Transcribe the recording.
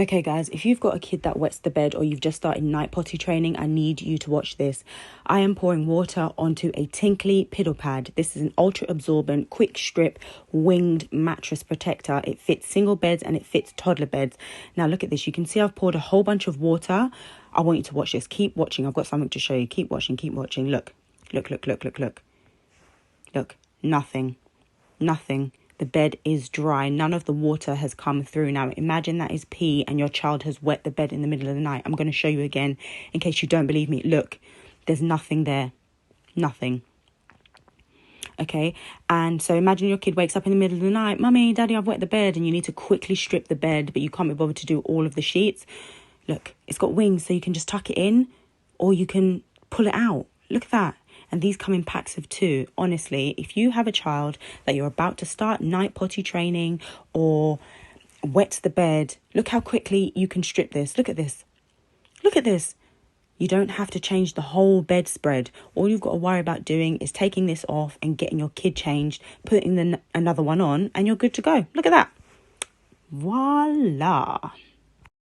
Okay guys, if you've got a kid that wets the bed or you've just started night potty training, I need you to watch this. I am pouring water onto a tinkly Piddle Pad. This is an ultra absorbent, quick strip, winged mattress protector. It fits single beds and it fits toddler beds. Now look at this. You can see I've poured a whole bunch of water. I want you to watch this. Keep watching. I've got something to show you. Keep watching, keep watching. Look, look, look, look, look, look. Look, nothing. The bed is dry. None of the water has come through. Now, imagine that is pee and your child has wet the bed in the middle of the night. I'm going to show you again in case you don't believe me. Look, there's nothing there. Nothing. Okay, and so imagine your kid wakes up in the middle of the night. Mummy, Daddy, I've wet the bed. And you need to quickly strip the bed, but you can't be bothered to do all of the sheets. Look, it's got wings, so you can just tuck it in or you can pull it out. Look at that. And these come in packs of 2. Honestly, if you have a child that you're about to start night potty training or wet the bed, look how quickly you can strip this. Look at this. Look at this. You don't have to change the whole bedspread. All you've got to worry about doing is taking this off and getting your kid changed, putting another one on, and you're good to go. Look at that. Voila.